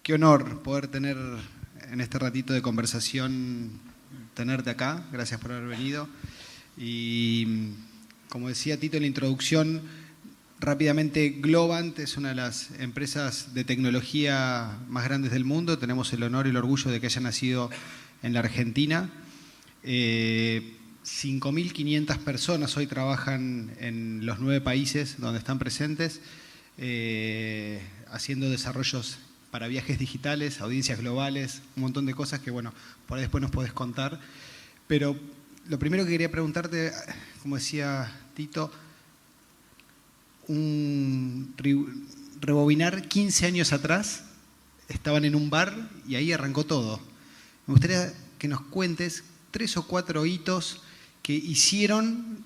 Qué honor poder tener en este ratito de conversación, tenerte acá. Gracias por haber venido. Y como decía Tito en la introducción, rápidamente Globant es una de las empresas de tecnología más grandes del mundo. Tenemos el honor y el orgullo de que haya nacido en la Argentina. 5.500 personas hoy trabajan en los 9 países donde están presentes, haciendo desarrollos para viajes digitales, audiencias globales, un montón de cosas que, bueno, por ahí después nos podés contar. Pero lo primero que quería preguntarte, como decía Tito, rebobinar 15 años atrás, estaban en un bar y ahí arrancó todo. Me gustaría que nos cuentes 3 o 4 hitos que hicieron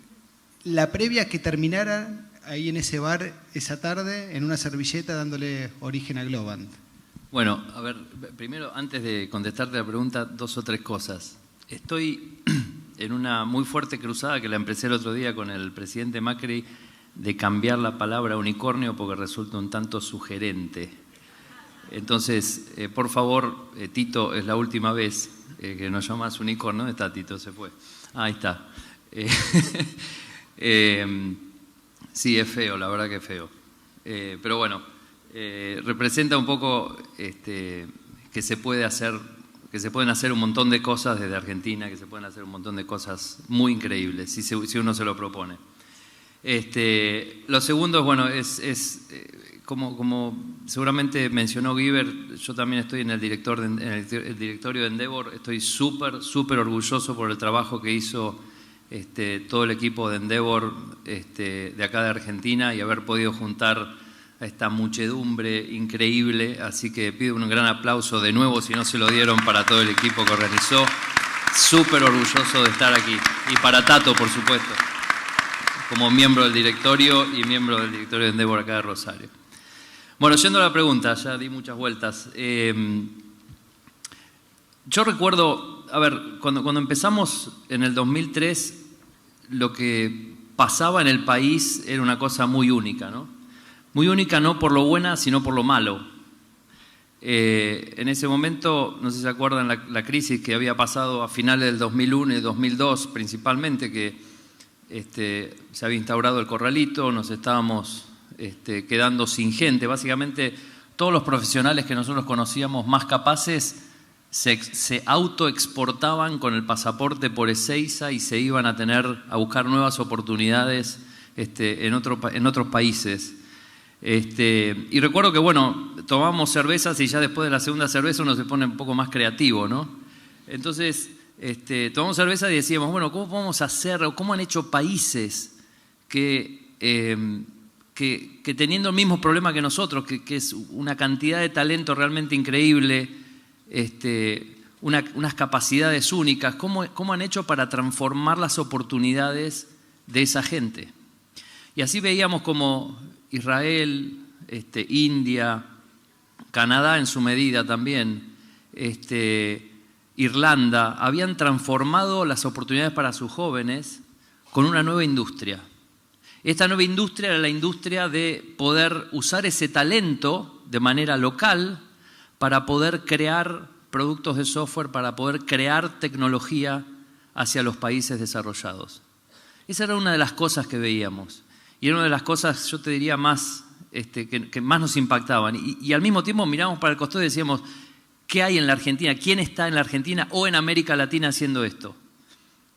la previa que terminara ahí en ese bar esa tarde, en una servilleta, dándole origen a Globant. Bueno, a ver, primero, antes de contestarte la pregunta, 2 o 3 cosas. Estoy en una muy fuerte cruzada que la empecé el otro día con el presidente Macri de cambiar la palabra unicornio porque resulta un tanto sugerente. Entonces, por favor, Tito, es la última vez que nos llamas unicornio. ¿Dónde está Tito? Se fue. Ahí está. Sí, es feo, la verdad que es feo. Pero bueno, representa un poco que se pueden hacer un montón de cosas desde Argentina, que se pueden hacer un montón de cosas muy increíbles si uno se lo propone. Lo segundo es, bueno, como seguramente mencionó Guiber, yo también estoy en el directorio de Endeavor. Estoy súper orgulloso por el trabajo que hizo todo el equipo de Endeavor de acá de Argentina y haber podido juntar a esta muchedumbre increíble. Así que pido un gran aplauso de nuevo, si no se lo dieron, para todo el equipo que organizó. Súper orgulloso de estar aquí. Y para Tato, por supuesto, como miembro del directorio y miembro del directorio de Endeavor acá de Rosario. Bueno, yendo a la pregunta, ya di muchas vueltas. Yo recuerdo, a ver, cuando empezamos en el 2003, lo que pasaba en el país era una cosa muy única, ¿no? Muy única no por lo buena, sino por lo malo. En ese momento, no sé si se acuerdan la crisis que había pasado a finales del 2001 y 2002 principalmente, que se había instaurado el corralito, nos estábamos quedando sin gente. Básicamente, todos los profesionales que nosotros conocíamos más capaces se autoexportaban con el pasaporte por Ezeiza y se iban a buscar nuevas oportunidades en otros países. Y recuerdo que, bueno, tomábamos cervezas y ya después de la segunda cerveza uno se pone un poco más creativo, ¿no? Entonces, tomamos cerveza y decíamos, bueno, ¿cómo podemos hacer, o cómo han hecho países que teniendo el mismo problema que nosotros, que es una cantidad de talento realmente increíble, unas capacidades únicas, ¿cómo han hecho para transformar las oportunidades de esa gente? Y así veíamos como Israel, India, Canadá en su medida también, Irlanda, habían transformado las oportunidades para sus jóvenes con una nueva industria. Esta nueva industria era la industria de poder usar ese talento de manera local para poder crear productos de software, para poder crear tecnología hacia los países desarrollados. Esa era una de las cosas que veíamos. Y era una de las cosas, yo te diría, más, que más nos impactaban. Y al mismo tiempo mirábamos para el costado y decíamos, ¿qué hay en la Argentina? ¿Quién está en la Argentina o en América Latina haciendo esto?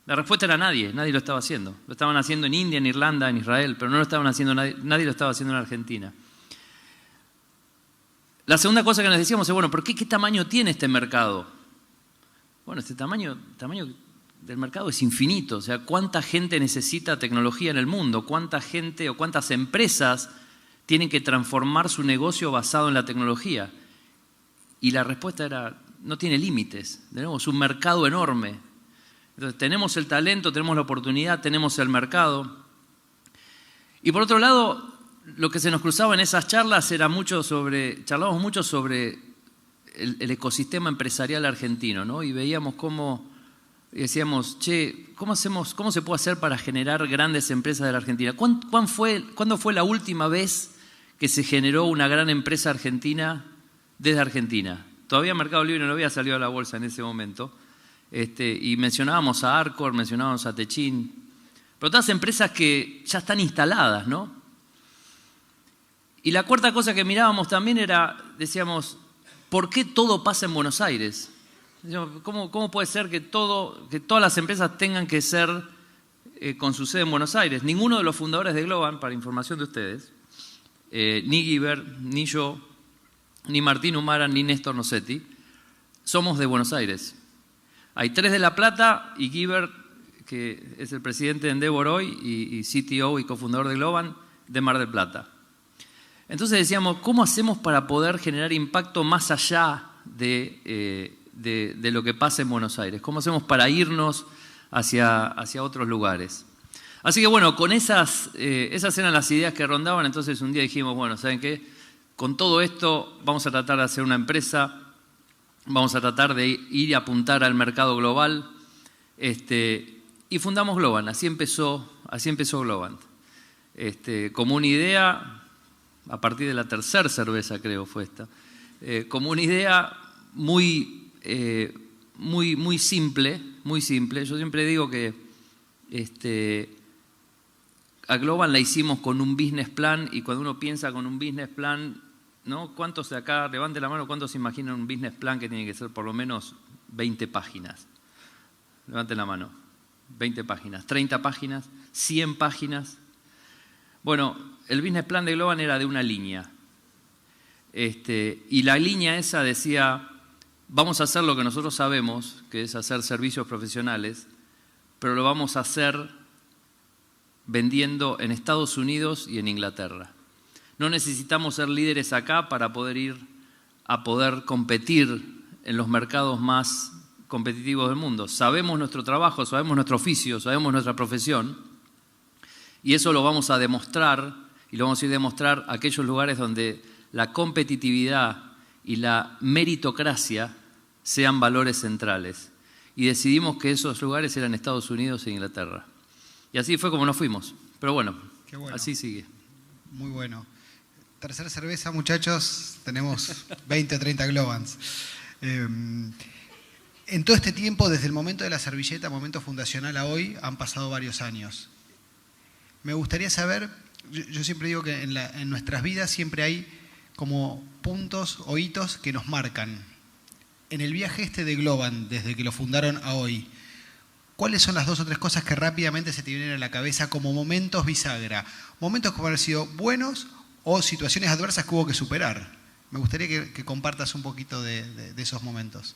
La respuesta era nadie lo estaba haciendo. Lo estaban haciendo en India, en Irlanda, en Israel, pero no lo estaban haciendo nadie lo estaba haciendo en Argentina. La segunda cosa que nos decíamos es, bueno, ¿pero qué tamaño tiene este mercado? Bueno, este tamaño del mercado es infinito. O sea, ¿cuánta gente necesita tecnología en el mundo? ¿Cuánta gente o cuántas empresas tienen que transformar su negocio basado en la tecnología? Y la respuesta era, no tiene límites. Tenemos un mercado enorme. Entonces, tenemos el talento, tenemos la oportunidad, tenemos el mercado. Y por otro lado, lo que se nos cruzaba en esas charlas era charlábamos mucho sobre el ecosistema empresarial argentino, ¿no? Y veíamos y decíamos, ¿cómo se puede hacer para generar grandes empresas de la Argentina? ¿Cuándo fue la última vez que se generó una gran empresa argentina desde Argentina. Todavía Mercado Libre no había salido a la bolsa en ese momento. Y mencionábamos a Arcor, mencionábamos a Techin, pero todas empresas que ya están instaladas, ¿no? Y la cuarta cosa que mirábamos también era, decíamos, ¿por qué todo pasa en Buenos Aires? ¿Cómo puede ser que todas las empresas tengan que ser con su sede en Buenos Aires? Ninguno de los fundadores de Globant, para información de ustedes, ni Guiber, ni yo, ni Martín Humara, ni Néstor Nocetti, somos de Buenos Aires. Hay 3 de La Plata y Guiber, que es el presidente de Endeavor hoy y CTO y cofundador de Globant, de Mar del Plata. Entonces decíamos, ¿cómo hacemos para poder generar impacto más allá de lo que pasa en Buenos Aires? ¿Cómo hacemos para irnos hacia otros lugares? Así que bueno, con esas eran las ideas que rondaban. Entonces un día dijimos, bueno, ¿saben qué? Con todo esto vamos a tratar de hacer una empresa, vamos a tratar de ir y apuntar al mercado global, y fundamos Globant. Así empezó Globant. Como una idea, a partir de la tercera cerveza creo fue esta, como una idea muy simple, muy simple. Yo siempre digo que a Globant la hicimos con un business plan, y cuando uno piensa con un business plan, ¿no? ¿Cuántos de acá, levante la mano, cuántos se imaginan un business plan que tiene que ser por lo menos 20 páginas? Levante la mano. 20 páginas, 30 páginas, 100 páginas. Bueno, el business plan de Globant era de una línea. Y la línea esa decía, vamos a hacer lo que nosotros sabemos, que es hacer servicios profesionales, pero lo vamos a hacer vendiendo en Estados Unidos y en Inglaterra. No necesitamos ser líderes acá para poder competir en los mercados más competitivos del mundo. Sabemos nuestro trabajo, sabemos nuestro oficio, sabemos nuestra profesión, y eso lo vamos a demostrar, y lo vamos a ir a demostrar a aquellos lugares donde la competitividad y la meritocracia sean valores centrales. Y decidimos que esos lugares eran Estados Unidos e Inglaterra. Y así fue como nos fuimos. Pero bueno, así sigue. Muy bueno. Tercera cerveza, muchachos, tenemos 20 o 30 Globants. En todo este tiempo, desde el momento de la servilleta, momento fundacional a hoy, han pasado varios años. Me gustaría saber, yo siempre digo que en nuestras vidas siempre hay como puntos o hitos que nos marcan. En el viaje de Globant, desde que lo fundaron a hoy, ¿cuáles son las 2 o 3 cosas que rápidamente se te vienen a la cabeza como momentos bisagra? Momentos que pueden haber sido buenos o situaciones adversas que hubo que superar. Me gustaría que compartas un poquito de esos momentos.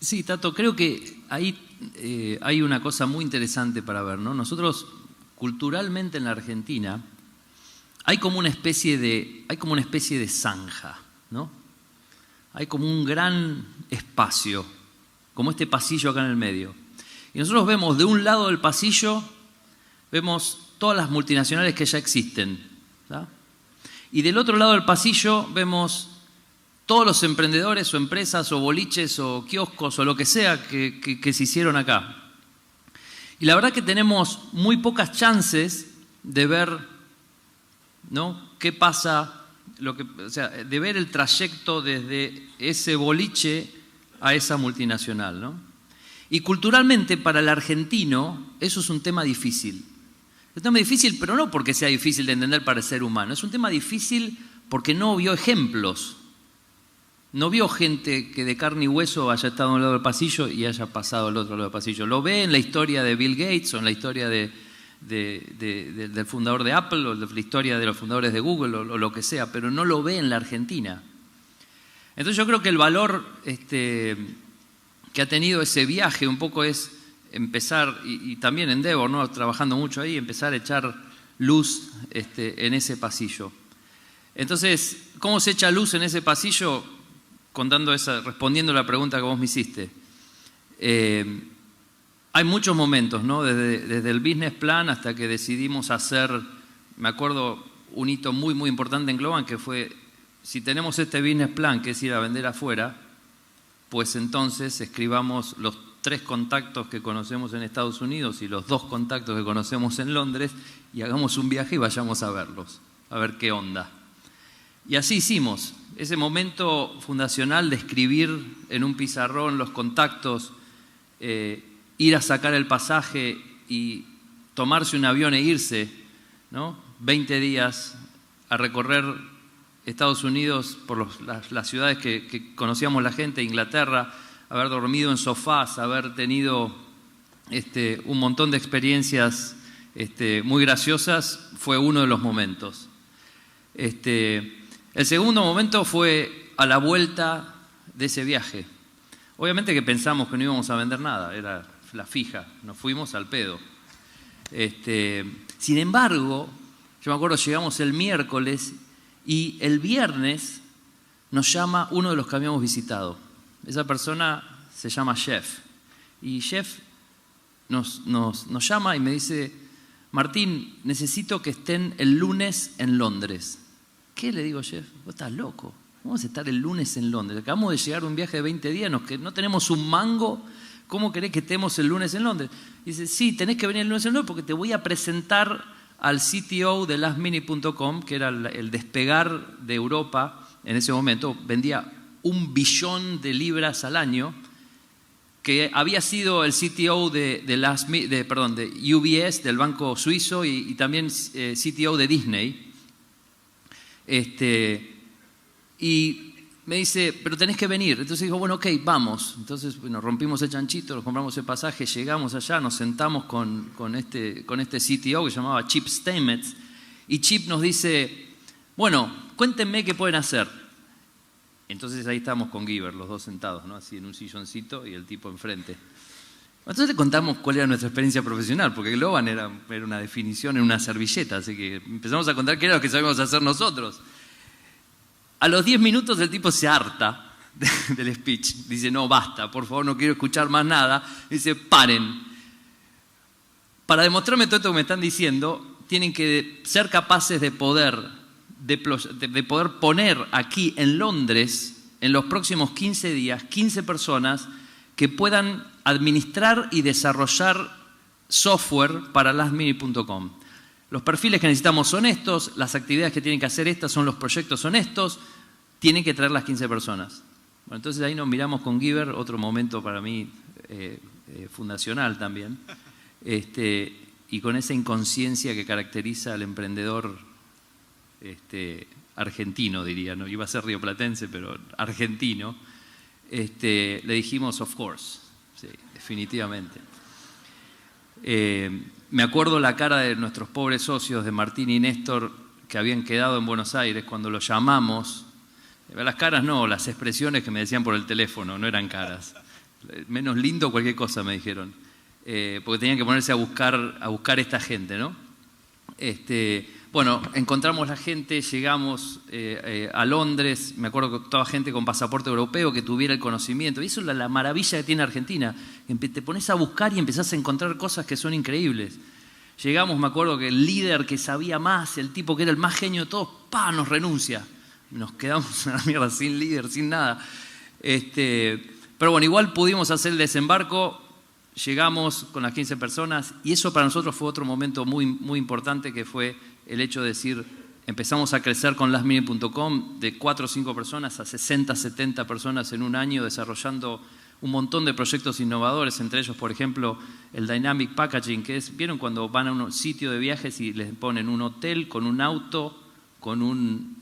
Sí, Tato, creo que ahí hay una cosa muy interesante para ver, ¿no? Nosotros, culturalmente en la Argentina, hay como una especie de zanja, ¿no? Hay como un gran espacio, como este pasillo acá en el medio. Y nosotros vemos de un lado del pasillo, vemos todas las multinacionales que ya existen, ¿tá? Y del otro lado del pasillo vemos todos los emprendedores o empresas o boliches o kioscos o lo que sea que se hicieron acá. Y la verdad que tenemos muy pocas chances de ver, ¿no?, qué pasa, de ver el trayecto desde ese boliche a esa multinacional, ¿no? Y culturalmente para el argentino eso es un tema difícil. Es un tema difícil, pero no porque sea difícil de entender para el ser humano. Es un tema difícil porque no vio ejemplos. No vio gente que de carne y hueso haya estado a un lado del pasillo y haya pasado al otro lado del pasillo. Lo ve en la historia de Bill Gates o en la historia del fundador de Apple o de la historia de los fundadores de Google o lo que sea, pero no lo ve en la Argentina. Entonces yo creo que el valor que ha tenido ese viaje un poco es empezar, y también Endeavor, ¿no?, trabajando mucho ahí, empezar a echar luz en ese Entonces, ¿cómo se echa luz en ese pasillo? Respondiendo a la pregunta que vos me hiciste. Hay muchos momentos, ¿no? Desde el business plan hasta que decidimos hacer, me acuerdo, un hito muy, muy importante en Globant, que fue, si tenemos este business plan, que es ir a vender afuera, pues entonces escribamos los 3 contactos que conocemos en Estados Unidos y los 2 contactos que conocemos en Londres y hagamos un viaje y vayamos a verlos, a ver qué onda. Y así hicimos. ese momento fundacional de escribir en un pizarrón los contactos, ir a sacar el pasaje y tomarse un avión e irse, ¿no? 20 días a recorrer Estados Unidos por las ciudades que conocíamos la gente, Inglaterra, haber dormido en sofás, haber tenido un montón de experiencias muy graciosas, fue uno de los momentos. El segundo momento fue a la vuelta de ese viaje. Obviamente que pensamos que no íbamos a vender nada, era la fija, nos fuimos al pedo. Sin embargo, yo me acuerdo, llegamos el miércoles y el viernes nos llama uno de los que habíamos visitado. Esa persona se llama Jeff. Y Jeff nos llama y me dice: Martín, necesito que estén el lunes en Londres. ¿Qué? Le digo, Jeff, vos estás loco. Vamos a estar el lunes en Londres. Acabamos de llegar a un viaje de 20 días, no tenemos un mango. ¿Cómo querés que estemos el lunes en Londres? Y dice, sí, tenés que venir el lunes en Londres porque te voy a presentar al CTO de lastminute.com, que era el despegar de Europa en ese momento. Vendía 1 billón de libras al año, que había sido el CTO de UBS, del Banco Suizo, y también CTO de Disney. Y me dice, pero tenés que venir. Entonces dijo, bueno, ok, vamos. Entonces, bueno, rompimos el chanchito, nos compramos el pasaje, llegamos allá, nos sentamos con este CTO que se llamaba Chip Steinmetz. Y Chip nos dice, bueno, cuéntenme qué pueden hacer. Entonces ahí estábamos con Giver, los dos sentados, ¿no? Así en un silloncito y el tipo enfrente. Entonces le contamos cuál era nuestra experiencia profesional, porque Globant era una definición en una servilleta, así que empezamos a contar qué era lo que sabíamos hacer nosotros. A los 10 minutos el tipo se harta del speech, dice, no, basta, por favor, no quiero escuchar más nada. Dice, paren. Para demostrarme todo esto que me están diciendo, tienen que ser capaces de poder poner aquí en Londres, en los próximos 15 días, 15 personas que puedan administrar y desarrollar software para lastminute.com. Los perfiles que necesitamos son estos, las actividades que tienen que hacer estas son los proyectos son estos, tienen que traer las 15 personas. Bueno, entonces ahí nos miramos con Giver, otro momento para mí fundacional también, y con esa inconsciencia que caracteriza al emprendedor argentino, diría, no iba a ser rioplatense, pero argentino, le dijimos, of course, sí, definitivamente. Me acuerdo la cara de nuestros pobres socios, de Martín y Néstor, que habían quedado en Buenos Aires cuando los llamamos. Las caras no, las expresiones que me decían por el teléfono, no eran caras. Menos lindo cualquier cosa, me dijeron. Porque tenían que ponerse a buscar esta gente, ¿no? Bueno, encontramos la gente, llegamos a Londres, me acuerdo que toda gente con pasaporte europeo que tuviera el conocimiento. Y eso es la maravilla que tiene Argentina. Te pones a buscar y empezás a encontrar cosas que son increíbles. Llegamos, me acuerdo que el líder que sabía más, el tipo que era el más genio de todos, nos renuncia. Nos quedamos en la mierda, sin líder, sin nada. Pero bueno, igual pudimos hacer el desembarco. Llegamos con las 15 personas y eso para nosotros fue otro momento muy, muy importante, que fue el hecho de decir, empezamos a crecer con lastminute.com de 4 o 5 personas a 60, 70 personas en un año, desarrollando un montón de proyectos innovadores, entre ellos, por ejemplo, el Dynamic Packaging, que es, ¿vieron cuando van a un sitio de viajes y les ponen un hotel con un auto, con un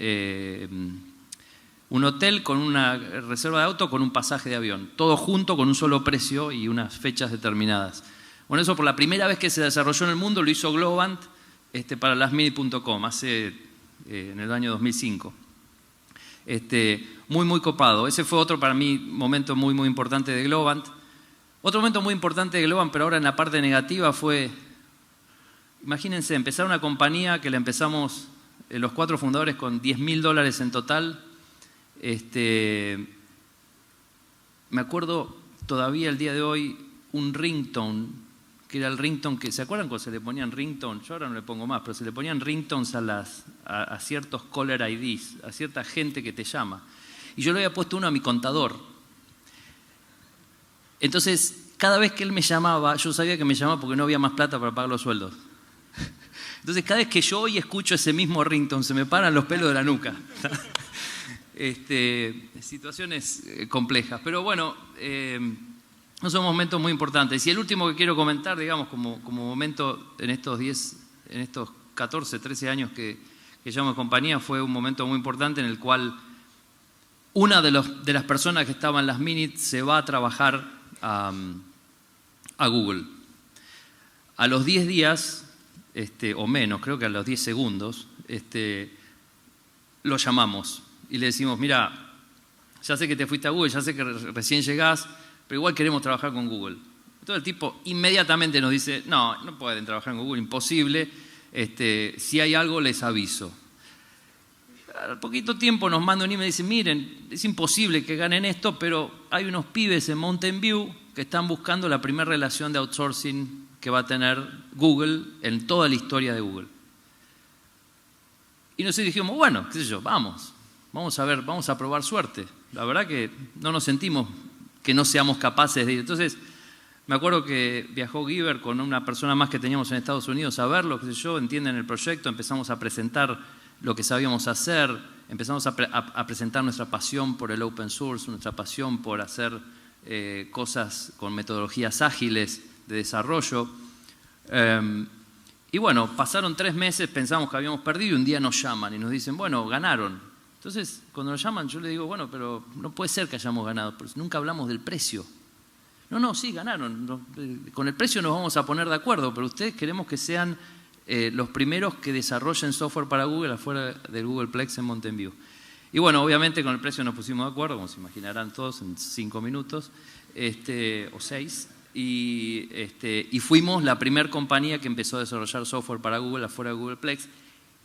hotel con una reserva de auto, con un pasaje de avión, todo junto con un solo precio y unas fechas determinadas? Bueno, eso por la primera vez que se desarrolló en el mundo lo hizo Globant para lastminute.com, en el año 2005. Muy, muy copado. Ese fue otro para mí momento muy, muy importante de Globant. Otro momento muy importante de Globant, pero ahora en la parte negativa, fue, imagínense, empezar una compañía que la empezamos los 4 fundadores con $10.000 en total. Me acuerdo todavía el día de hoy un ringtone, que era el ringtone que, ¿se acuerdan cuando se le ponían ringtone? Yo ahora no le pongo más, pero se le ponían ringtones a ciertos caller IDs, a cierta gente que te llama. Y yo le había puesto uno a mi contador. Entonces, cada vez que él me llamaba, yo sabía que me llamaba porque no había más plata para pagar los sueldos. Entonces, cada vez que yo hoy escucho ese mismo ringtone, se me paran los pelos de la nuca. Situaciones complejas. Pero bueno, no son momentos muy importantes. Y el último que quiero comentar, digamos, como momento en estos 14, 13 años que llevo en compañía, fue un momento muy importante en el cual una de las personas que estaban en las Minit se va a trabajar a Google. A los 10 días, o menos, creo que a los 10 segundos, lo llamamos y le decimos, mira, ya sé que te fuiste a Google, ya sé que recién llegás, pero igual queremos trabajar con Google. Entonces el tipo inmediatamente nos dice, no pueden trabajar con Google, imposible, si hay algo les aviso. Al poquito tiempo nos manda un email y dice, miren, es imposible que ganen esto, pero hay unos pibes en Mountain View que están buscando la primera relación de outsourcing que va a tener Google en toda la historia de Google. Y nosotros dijimos, bueno, qué sé yo, vamos a ver, vamos a probar suerte. La verdad que no nos sentimos que no seamos capaces de ir. Entonces, me acuerdo que viajó Giver con una persona más que teníamos en Estados Unidos a verlo, qué sé yo, entienden el proyecto, empezamos a presentar lo que sabíamos hacer, empezamos a presentar nuestra pasión por el open source, nuestra pasión por hacer cosas con metodologías ágiles de desarrollo. Y bueno, pasaron 3 meses, pensamos que habíamos perdido y un día nos llaman y nos dicen, bueno, ganaron. Entonces, cuando nos llaman, yo le digo, bueno, pero no puede ser que hayamos ganado, porque nunca hablamos del precio. No, sí, ganaron. Con el precio nos vamos a poner de acuerdo, pero ustedes queremos que sean los primeros que desarrollen software para Google afuera del Googleplex en Mountain View. Y bueno, obviamente con el precio nos pusimos de acuerdo, como se imaginarán todos, en 5 minutos, o 6. Y fuimos la primera compañía que empezó a desarrollar software para Google afuera del Googleplex.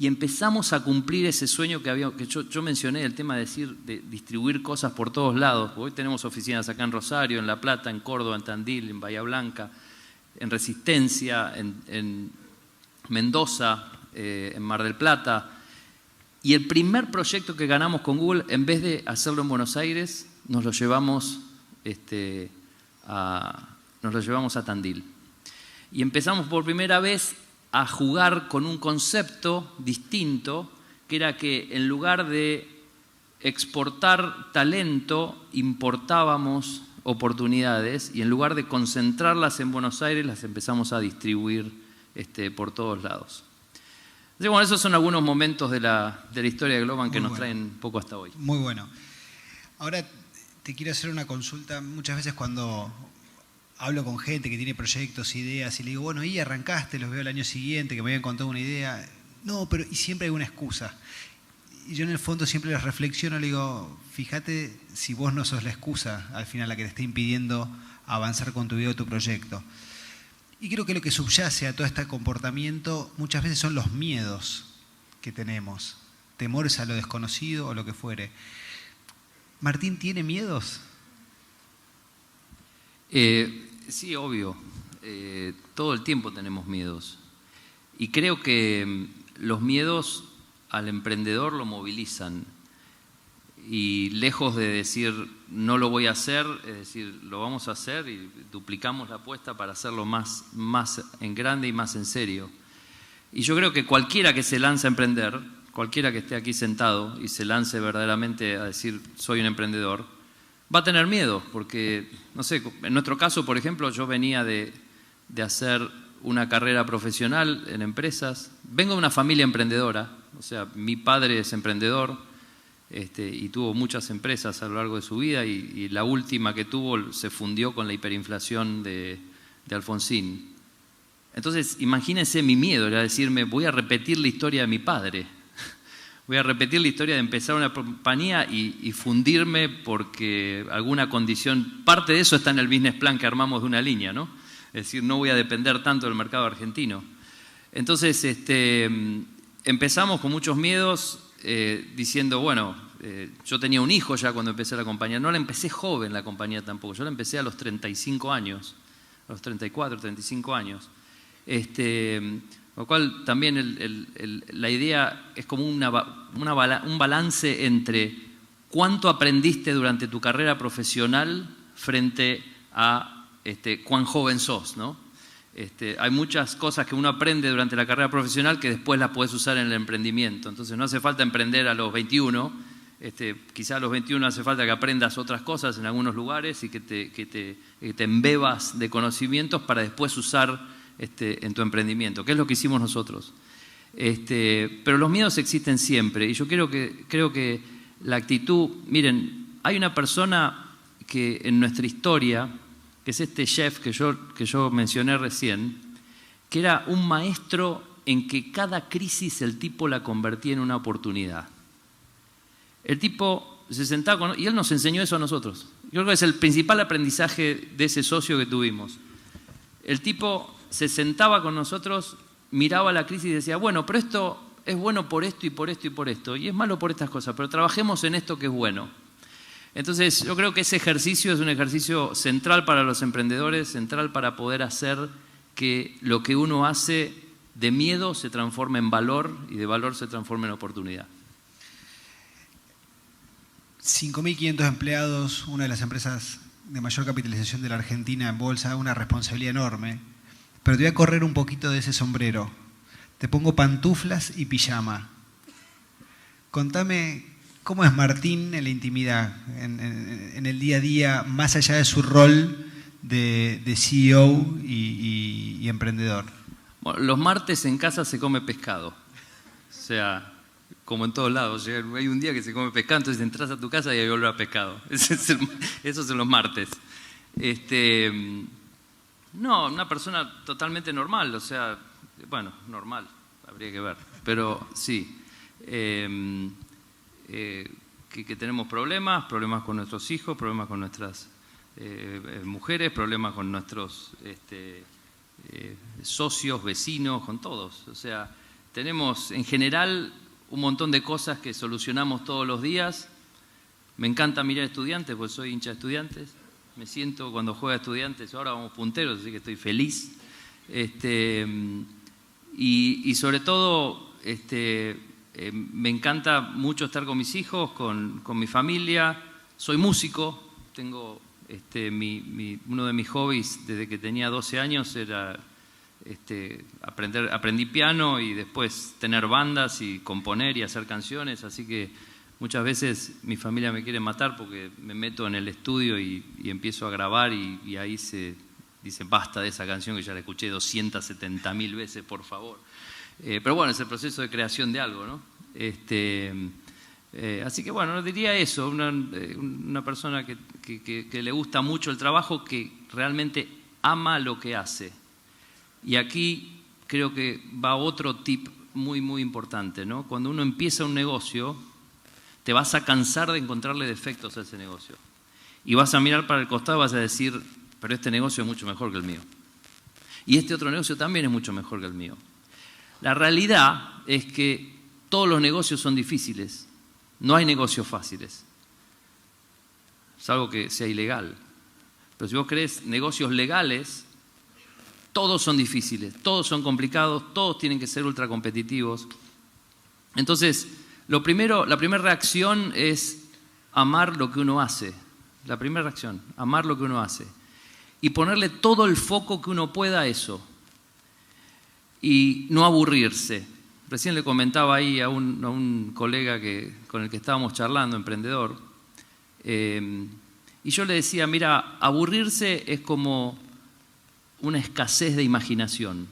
Y empezamos a cumplir ese sueño que yo mencioné, el tema de distribuir cosas por todos lados. Hoy tenemos oficinas acá en Rosario, en La Plata, en Córdoba, en Tandil, en Bahía Blanca, en Resistencia, en Mendoza, en Mar del Plata. Y el primer proyecto que ganamos con Google, en vez de hacerlo en Buenos Aires, nos lo llevamos a Tandil. Y empezamos por primera vez a jugar con un concepto distinto, que era que en lugar de exportar talento, importábamos oportunidades y en lugar de concentrarlas en Buenos Aires, las empezamos a distribuir por todos lados. Entonces, bueno, esos son algunos momentos de la historia de Globant que nos traen un poco hasta hoy. Muy bueno. Ahora te quiero hacer una consulta. Muchas veces cuando hablo con gente que tiene proyectos, ideas, y le digo, bueno, y arrancaste, los veo el año siguiente, que me habían contado una idea. No, pero y siempre hay una excusa. Y yo en el fondo siempre les reflexiono, le digo, fíjate si vos no sos la excusa al final la que te está impidiendo avanzar con tu vida o tu proyecto. Y creo que lo que subyace a todo este comportamiento muchas veces son los miedos que tenemos, temores a lo desconocido o lo que fuere. ¿Martín tiene miedos? Sí, obvio. Todo el tiempo tenemos miedos. Y creo que los miedos al emprendedor lo movilizan. Y lejos de decir no lo voy a hacer, es decir, lo vamos a hacer y duplicamos la apuesta para hacerlo más en grande y más en serio. Y yo creo que cualquiera que se lance a emprender, cualquiera que esté aquí sentado y se lance verdaderamente a decir soy un emprendedor, va a tener miedo, porque, no sé, en nuestro caso, por ejemplo, yo venía de hacer una carrera profesional en empresas. Vengo de una familia emprendedora, o sea, mi padre es emprendedor y tuvo muchas empresas a lo largo de su vida y la última que tuvo se fundió con la hiperinflación de Alfonsín. Entonces, imagínense mi miedo, era decirme, voy a repetir la historia de mi padre. Voy a repetir la historia de empezar una compañía y fundirme porque alguna condición, parte de eso está en el business plan que armamos de una línea, ¿no? Es decir, no voy a depender tanto del mercado argentino. Entonces, empezamos con muchos miedos diciendo, bueno, yo tenía un hijo ya cuando empecé la compañía. No la empecé joven la compañía tampoco, yo la empecé a los 35 años, a los 34, 35 años. Con lo cual también la idea es como un balance entre cuánto aprendiste durante tu carrera profesional frente a cuán joven sos, ¿no? Hay muchas cosas que uno aprende durante la carrera profesional que después las puedes usar en el emprendimiento. Entonces no hace falta emprender a los 21, Quizá a los 21 hace falta que aprendas otras cosas en algunos lugares y que te embebas de conocimientos para después usar en tu emprendimiento, que es lo que hicimos nosotros. Pero los miedos existen siempre y yo creo que la actitud, miren, hay una persona que en nuestra historia, que es este chef que yo mencioné recién, que era un maestro en que cada crisis el tipo la convertía en una oportunidad. El tipo se sentaba y él nos enseñó eso a nosotros. Yo creo que es el principal aprendizaje de ese socio que tuvimos. El tipo se sentaba con nosotros, miraba la crisis y decía, bueno, pero esto es bueno por esto y por esto y por esto, y es malo por estas cosas, pero trabajemos en esto que es bueno. Entonces, yo creo que ese ejercicio es un ejercicio central para los emprendedores, central para poder hacer que lo que uno hace de miedo se transforme en valor y de valor se transforme en oportunidad. 5.500 empleados, una de las empresas de mayor capitalización de la Argentina en bolsa, una responsabilidad enorme. Pero te voy a correr un poquito de ese sombrero. Te pongo pantuflas y pijama. Contame cómo es Martín en la intimidad, en el día a día, más allá de su rol de CEO y emprendedor. Bueno, los martes en casa se come pescado. O sea, como en todos lados, hay un día que se come pescado, entonces entras a tu casa y hay olor a pescado. Eso son los martes. No, una persona totalmente normal, o sea, bueno, normal, habría que ver, pero sí. Que tenemos problemas con nuestros hijos, problemas con nuestras mujeres, problemas con nuestros socios, vecinos, con todos. O sea, tenemos en general un montón de cosas que solucionamos todos los días. Me encanta mirar estudiantes, porque soy hincha de Estudiantes. Me siento cuando juega Estudiantes, ahora vamos punteros, así que estoy feliz. Y sobre todo, me encanta mucho estar con mis hijos, con mi familia. Soy músico, tengo uno de mis hobbies desde que tenía 12 años era aprendí piano y después tener bandas y componer y hacer canciones, así que muchas veces mi familia me quiere matar porque me meto en el estudio y empiezo a grabar y ahí se dice basta de esa canción que ya la escuché 270.000 veces, por favor. Pero bueno, es el proceso de creación de algo, ¿no? Así que bueno, diría eso, una persona que le gusta mucho el trabajo, que realmente ama lo que hace. Y aquí creo que va otro tip muy, muy importante, ¿no? Cuando uno empieza un negocio, te vas a cansar de encontrarle defectos a ese negocio. Y vas a mirar para el costado y vas a decir, pero este negocio es mucho mejor que el mío. Y este otro negocio también es mucho mejor que el mío. La realidad es que todos los negocios son difíciles. No hay negocios fáciles. Salvo que sea ilegal. Pero si vos querés negocios legales, todos son difíciles, todos son complicados, todos tienen que ser ultra competitivos. Entonces, la primera reacción es amar lo que uno hace. La primera reacción, amar lo que uno hace. Y ponerle todo el foco que uno pueda a eso. Y no aburrirse. Recién le comentaba ahí a un colega con el que estábamos charlando, emprendedor, y yo le decía, mira, aburrirse es como una escasez de imaginación.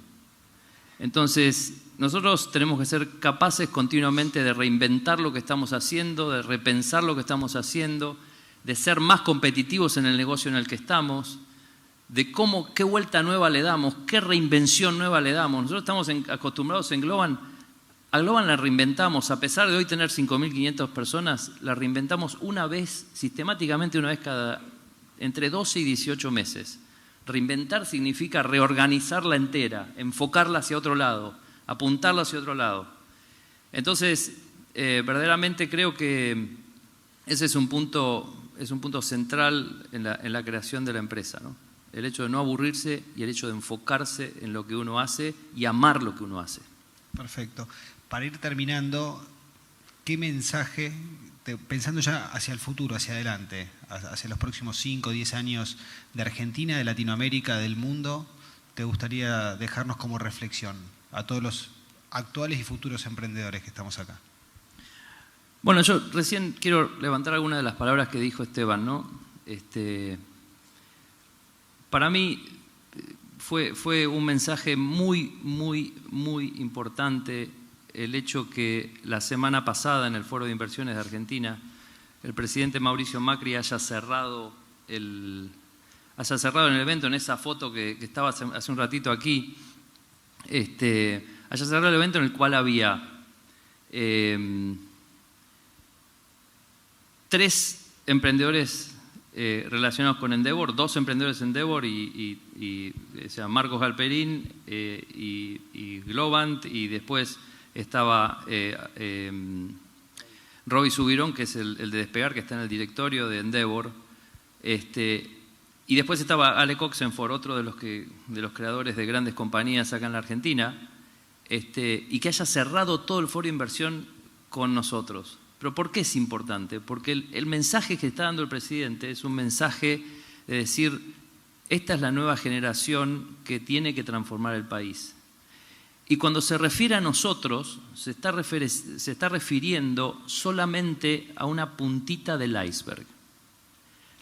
Entonces, nosotros tenemos que ser capaces continuamente de reinventar lo que estamos haciendo, de repensar lo que estamos haciendo, de ser más competitivos en el negocio en el que estamos, de qué vuelta nueva le damos, qué reinvención nueva le damos. Nosotros estamos acostumbrados en Globan, a Globan la reinventamos, a pesar de hoy tener 5.500 personas, la reinventamos una vez, sistemáticamente una vez cada entre 12 y 18 meses. Reinventar significa reorganizarla entera, enfocarla hacia otro lado, apuntarla hacia otro lado. Entonces, verdaderamente creo que ese es un punto central en la creación de la empresa, ¿no? El hecho de no aburrirse y el hecho de enfocarse en lo que uno hace y amar lo que uno hace. Perfecto. Para ir terminando, ¿qué mensaje, pensando ya hacia el futuro, hacia adelante, hacia los próximos 5 o 10 años de Argentina, de Latinoamérica, del mundo, te gustaría dejarnos como reflexión a todos los actuales y futuros emprendedores que estamos acá? Bueno, yo recién quiero levantar algunas de las palabras que dijo Esteban, ¿no? Para mí fue un mensaje muy importante el hecho que la semana pasada en el Foro de Inversiones de Argentina el presidente Mauricio Macri haya cerrado en el evento, en esa foto que estaba hace un ratito aquí, haya cerrado el evento en el cual había 3 emprendedores relacionados con Endeavor, 2 emprendedores de Endeavor o sea, Marcos Galperín y Globant, y después estaba Roby Subirón, que es el de Despegar, que está en el directorio de Endeavor, y después estaba Alec Oxenford, otro de los creadores de grandes compañías acá en la Argentina, y que haya cerrado todo el foro de inversión con nosotros. ¿Pero por qué es importante? Porque el mensaje que está dando el presidente es un mensaje de decir, esta es la nueva generación que tiene que transformar el país. Y cuando se refiere a nosotros, se está refiriendo solamente a una puntita del iceberg.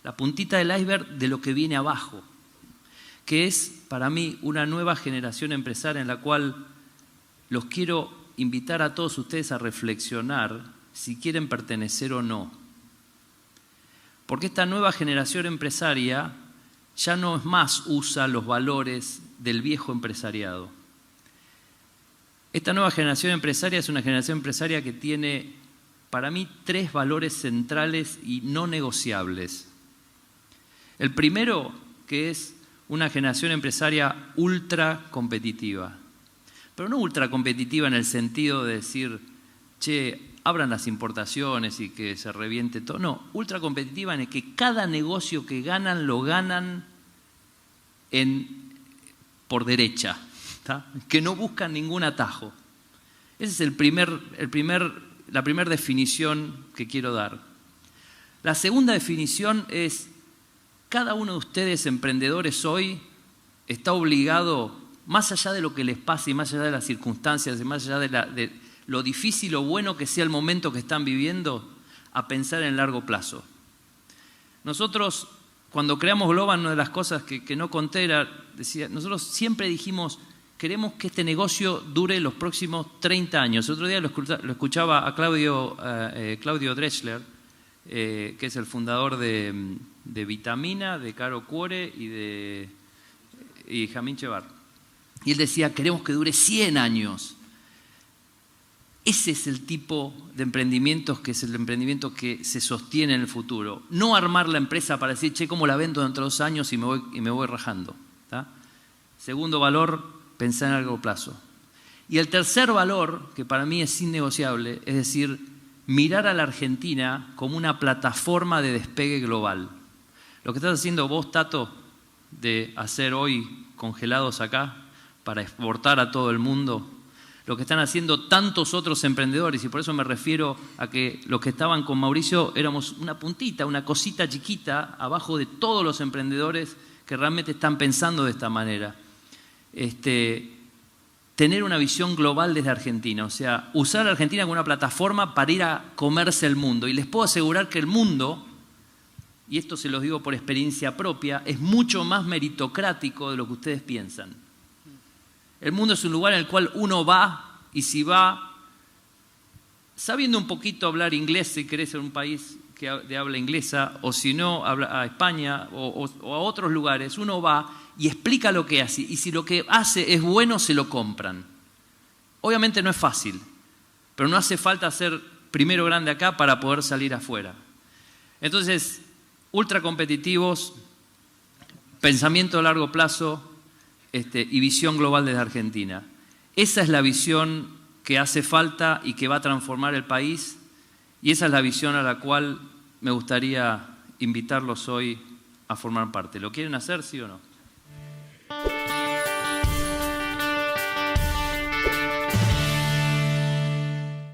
La puntita del iceberg de lo que viene abajo, que es para mí una nueva generación empresaria en la cual los quiero invitar a todos ustedes a reflexionar si quieren pertenecer o no. Porque esta nueva generación empresaria ya no es más usa los valores del viejo empresariado. Esta nueva generación empresaria es una generación empresaria que tiene, para mí, 3 valores centrales y no negociables. El primero, que es una generación empresaria ultra competitiva. Pero no ultra competitiva en el sentido de decir, che, abran las importaciones y que se reviente todo. No, ultra competitiva en el que cada negocio que ganan, lo ganan por derecha, ¿tá? Que no buscan ningún atajo. Esa es la primera definición que quiero dar. La segunda definición es, cada uno de ustedes emprendedores hoy está obligado, más allá de lo que les pase y más allá de las circunstancias y más allá de lo difícil o bueno que sea el momento que están viviendo, a pensar en largo plazo. Nosotros, cuando creamos Globant, una de las cosas que no conté decía, nosotros siempre dijimos, queremos que este negocio dure los próximos 30 años. El otro día lo escuchaba a Claudio Drechsler, que es el fundador de Vitamina, de Caro Cuore y Jamín Chevar. Y él decía, queremos que dure 100 años. Ese es el tipo de emprendimientos que es el emprendimiento que se sostiene en el futuro. No armar la empresa para decir, che, ¿cómo la vendo dentro de 2 años y me voy rajando? ¿Tá? Segundo valor, pensar en largo plazo. Y el tercer valor, que para mí es innegociable, es decir, mirar a la Argentina como una plataforma de despegue global. Lo que estás haciendo vos, Tato, de hacer hoy congelados acá para exportar a todo el mundo, lo que están haciendo tantos otros emprendedores, y por eso me refiero a que los que estaban con Mauricio éramos una puntita, una cosita chiquita abajo de todos los emprendedores que realmente están pensando de esta manera. Tener una visión global desde Argentina, o sea, usar a la Argentina como una plataforma para ir a comerse el mundo. Y les puedo asegurar que el mundo, y esto se los digo por experiencia propia, es mucho más meritocrático de lo que ustedes piensan. El mundo es un lugar en el cual uno va, y si va sabiendo un poquito hablar inglés, si querés ser un país de habla inglesa, o si no, a España o a otros lugares, uno va y explica lo que hace, y si lo que hace es bueno, se lo compran. Obviamente no es fácil, pero no hace falta ser primero grande acá para poder salir afuera. Entonces, ultra competitivos, pensamiento a largo plazo, y visión global desde Argentina. Esa es la visión que hace falta y que va a transformar el país, y esa es la visión a la cual me gustaría invitarlos hoy a formar parte. ¿Lo quieren hacer, sí o no?